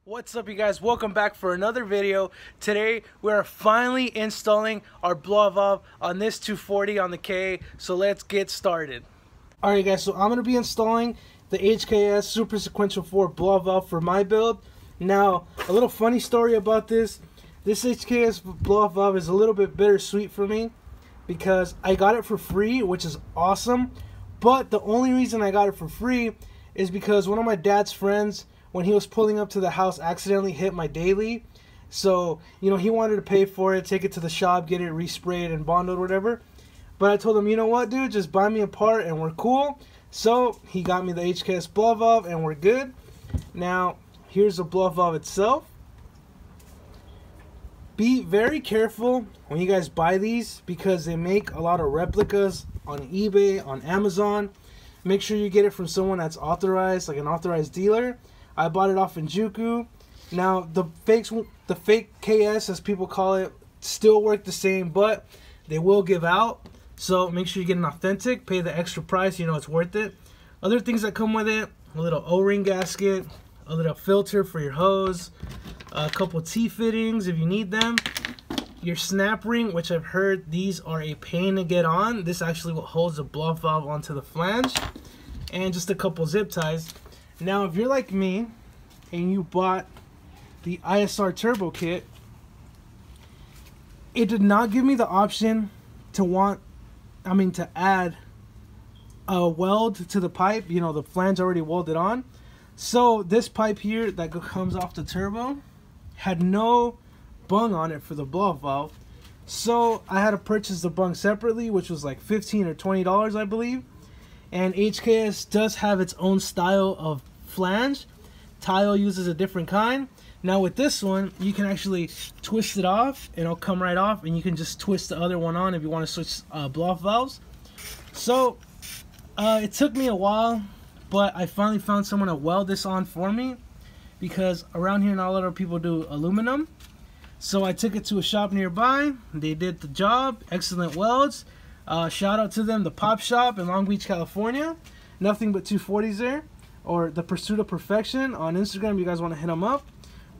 What's up, you guys? Welcome back for another video. Today we are finally installing our blow valve on this 240 on the K, so let's get started. Alright guys, so I'm going to be installing the HKS Super Sequential 4 blow valve for my build. Now, a little funny story about this HKS blow valve is a little bit bittersweet for me because I got it for free, which is awesome, but the only reason I got it for free is because one of my dad's friends, when he was pulling up to the house, accidentally hit my daily. So, you know, he wanted to pay for it, take it to the shop, get it resprayed and bonded, whatever. But I told him, you know what, dude, just buy me a part and we're cool. So he got me the HKS blow valve and we're good. Now, here's the blow valve itself. Be very careful when you guys buy these because they make a lot of replicas on eBay, on Amazon. Make sure you get it from someone that's authorized, like an authorized dealer. I bought it off in Juku. Now the fake KS, as people call it, still work the same, but they will give out. So make sure you get an authentic. Pay the extra price. You know it's worth it. Other things that come with it: a little O-ring gasket, a little filter for your hose, a couple T-fittings if you need them. Your snap ring, which I've heard these are a pain to get on. This actually what holds the blow valve onto the flange, and just a couple zip ties. Now, if you're like me and you bought the ISR turbo kit, it did not give me the option to add a weld to the pipe. You know, the flange already welded on. So this pipe here that comes off the turbo had no bung on it for the blow valve. So I had to purchase the bung separately, which was like $15 or $20, I believe. And HKS does have its own style of flange. Tile uses a different kind. Now with this one, you can actually twist it off and it'll come right off, and you can just twist the other one on if you want to switch blow valves. So it took me a while, but I finally found someone to weld this on for me because around here not a lot of people do aluminum. So I took it to a shop nearby. They did the job. Excellent welds. Shout out to them, the Pop Shop in Long Beach, California. Nothing but 240s there, or the Pursuit of Perfection on Instagram. You guys want to hit them up.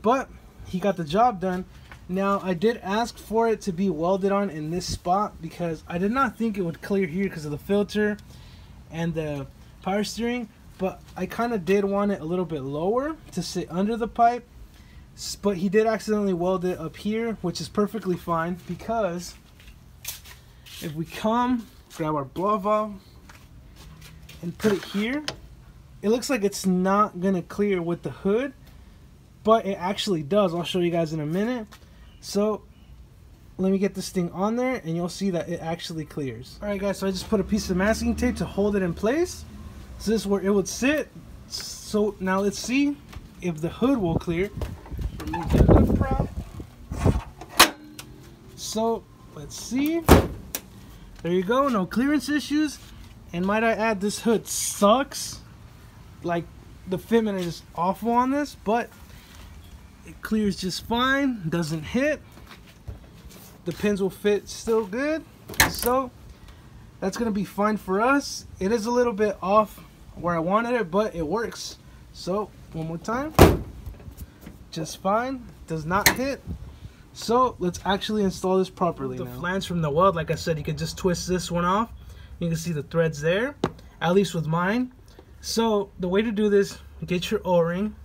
But he got the job done. Now I did ask for it to be welded on in this spot because I did not think it would clear here because of the filter and the power steering. But I kind of did want it a little bit lower to sit under the pipe. But he did accidentally weld it up here, which is perfectly fine because if we grab our blow valve and put it here, it looks like it's not gonna clear with the hood, but it actually does. I'll show you guys in a minute. So let me get this thing on there and you'll see that it actually clears. Alright guys, so I just put a piece of masking tape to hold it in place. So this is where it would sit. So now let's see if the hood will clear. Remove the hood prop. So let's see. There you go, no clearance issues. And might I add, this hood sucks. Like, the fitment is awful on this, but it clears just fine, doesn't hit. The pins will fit still good. So that's gonna be fine for us. It is a little bit off where I wanted it, but it works. So one more time. Just fine, does not hit. So let's actually install this properly. The flange from the weld, like I said, you can just twist this one off. You can see the threads there, at least with mine. So the way to do this, get your O-ring,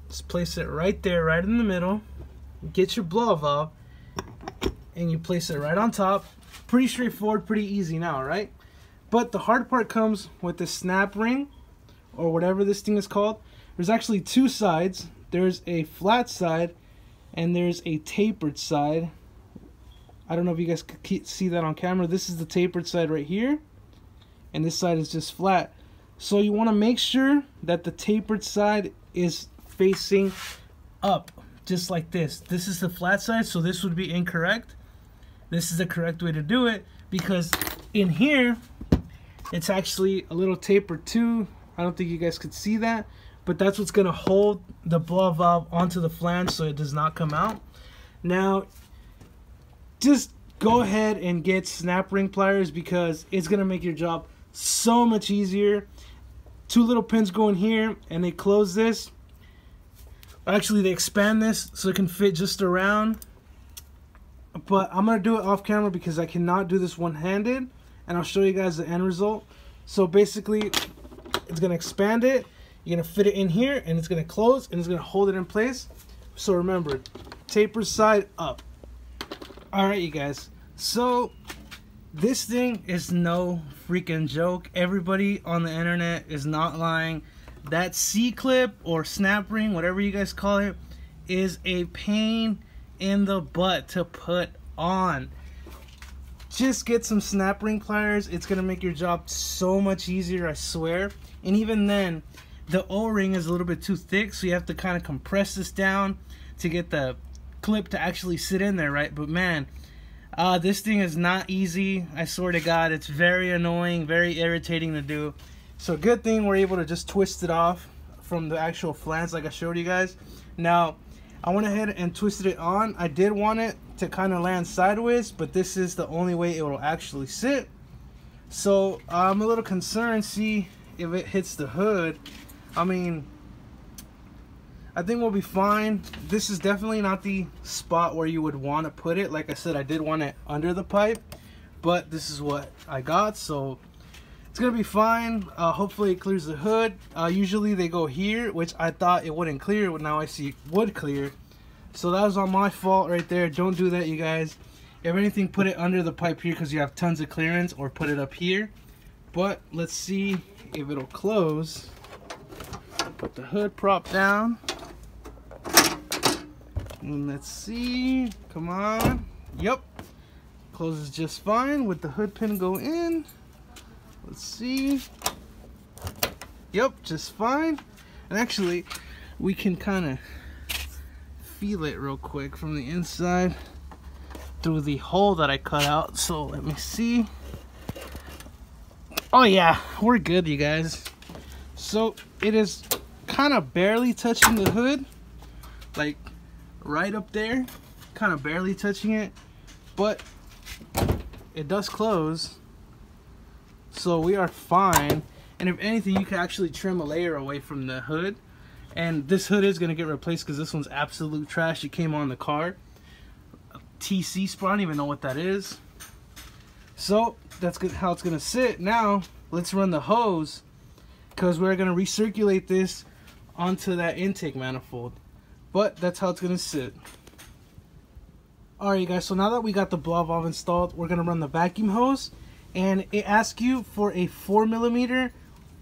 just place it right there, right in the middle. Get your blow valve, and you place it right on top. Pretty straightforward, pretty easy now, right? But the hard part comes with the snap ring, or whatever this thing is called. There's actually two sides. There's a flat side and there's a tapered side. I don't know if you guys can see that on camera. This is the tapered side right here, and this side is just flat. So you want to make sure that the tapered side is facing up, just like this. This is the flat side, so this would be incorrect. This is the correct way to do it because in here it's actually a little tapered too. I don't think you guys could see that, but that's what's going to hold the blow valve onto the flange so it does not come out. Now, just go ahead and get snap ring pliers because it's going to make your job so much easier. Two little pins go in here and they close this. Actually, they expand this so it can fit just around. But I'm going to do it off camera because I cannot do this one-handed. And I'll show you guys the end result. So basically, it's going to expand it. You're going to fit it in here, and it's going to close, and it's going to hold it in place. So remember, taper side up. Alright, you guys. So, this thing is no freaking joke. Everybody on the internet is not lying. That C-clip or snap ring, whatever you guys call it, is a pain in the butt to put on. Just get some snap ring pliers. It's going to make your job so much easier, I swear. And even then, the O-ring is a little bit too thick, so you have to kind of compress this down to get the clip to actually sit in there, right? But man, this thing is not easy. I swear to God, it's very annoying, very irritating to do. So good thing we're able to just twist it off from the actual flange like I showed you guys. Now, I went ahead and twisted it on. I did want it to kind of land sideways, but this is the only way it will actually sit. So I'm a little concerned, see if it hits the hood. I mean, I think we'll be fine. This is definitely not the spot where you would want to put it. Like I said, I did want it under the pipe, but this is what I got, so it's gonna be fine. Hopefully it clears the hood. Usually they go here, which I thought it wouldn't clear, but now I see it would clear. So that was on my fault right there. Don't do that, you guys. If anything, put it under the pipe here because you have tons of clearance, or put it up here. But let's see if it'll close. Put the hood prop down. And let's see. Come on. Yep. Closes just fine with the hood pin go in. Let's see. Yep, just fine. And actually, we can kind of feel it real quick from the inside through the hole that I cut out. So let me see. Oh yeah, we're good, you guys. So it is kind of barely touching the hood, like right up there, kind of barely touching it, but it does close. So we are fine. And if anything, you can actually trim a layer away from the hood. And this hood is going to get replaced because this one's absolute trash. It came on the car. A TC spot, I don't even know what that is. So that's good how it's going to sit. Now let's run the hose, because we're going to recirculate this onto that intake manifold. But that's how it's going to sit. Alright, you guys, so now that we got the blow valve installed, we're going to run the vacuum hose. And it asks you for a 4mm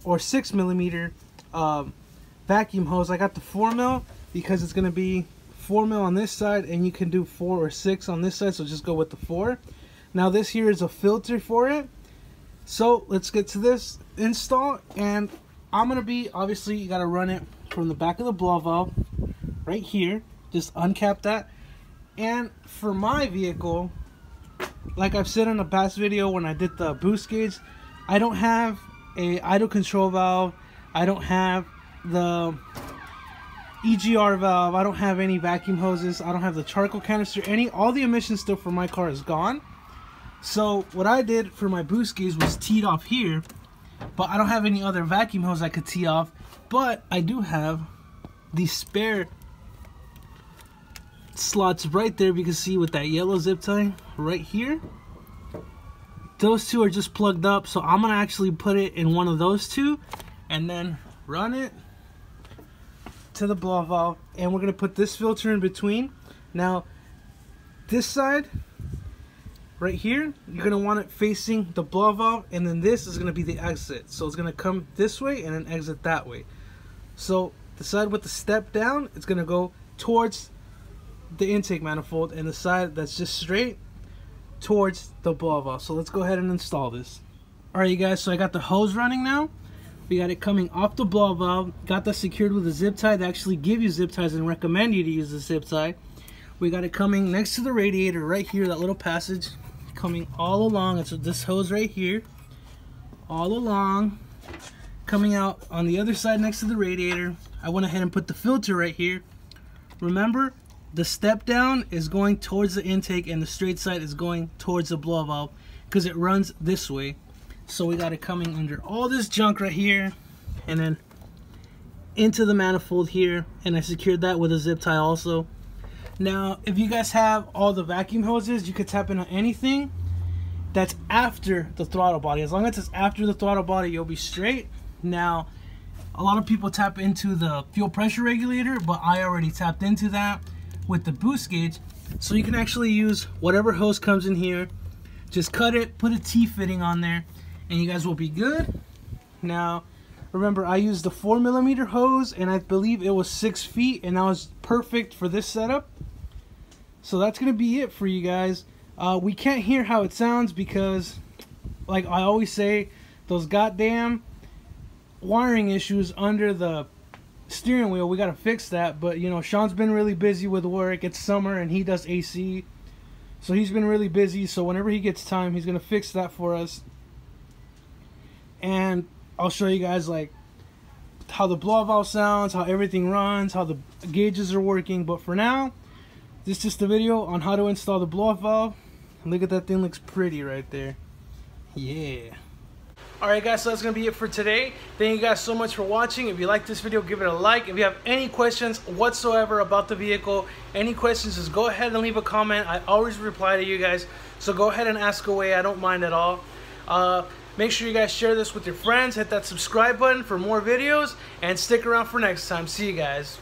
or 6mm vacuum hose. I got the 4mm because it's going to be 4mm on this side, and you can do 4 or 6 on this side, so just go with the 4. Now this here is a filter for it. So let's get to this install, and I'm going to be, obviously you got to run it from the back of the blow valve right here. Just uncap that. And for my vehicle, like I've said in a past video when I did the boost gauge, I don't have a idle control valve, I don't have the EGR valve, I don't have any vacuum hoses, I don't have the charcoal canister, all the emission stuff for my car is gone. So what I did for my boost gauge was teed off here, but I don't have any other vacuum hose I could tee off, but I do have the spare slots right there. You can see with that yellow zip tie right here, those two are just plugged up, so I'm gonna actually put it in one of those two and then run it to the blow valve, and we're gonna put this filter in between. Now this side right here, you're gonna want it facing the blow valve, and then this is gonna be the exit, so it's gonna come this way and then exit that way. So the side with the step down, it's gonna go towards the intake manifold, and the side that's just straight towards the blow valve. So let's go ahead and install this. Alright, you guys, so I got the hose running now. We got it coming off the blow valve, got that secured with a zip tie. They actually give you zip ties and recommend you to use the zip tie. We got it coming next to the radiator right here, that little passage coming all along. It's this hose right here, all along, coming out on the other side next to the radiator. I went ahead and put the filter right here. Remember, the step down is going towards the intake and the straight side is going towards the blow valve because it runs this way. So we got it coming under all this junk right here, and then into the manifold here, and I secured that with a zip tie also. Now, if you guys have all the vacuum hoses, you could tap into anything that's after the throttle body. As long as it's after the throttle body, you'll be straight. Now, a lot of people tap into the fuel pressure regulator, but I already tapped into that with the boost gauge. So you can actually use whatever hose comes in here, just cut it, put a T-fitting on there, and you guys will be good. Now, remember, I used the 4mm hose, and I believe it was 6 feet, and that was perfect for this setup. So that's going to be it for you guys. We can't hear how it sounds because, like I always say, those goddamn wiring issues under the steering wheel, we got to fix that. But, you know, Sean's been really busy with work. It's summer, and he does AC. So he's been really busy. So whenever he gets time, he's going to fix that for us. And I'll show you guys like how the blow valve sounds, how everything runs, how the gauges are working. But for now, this is just a video on how to install the blow valve. Look at that thing, looks pretty right there. Yeah. Alright guys, so that's going to be it for today. Thank you guys so much for watching. If you like this video, give it a like. If you have any questions whatsoever about the vehicle, any questions, just go ahead and leave a comment. I always reply to you guys. So go ahead and ask away. I don't mind at all. Make sure you guys share this with your friends. Hit that subscribe button for more videos. And stick around for next time. See you guys.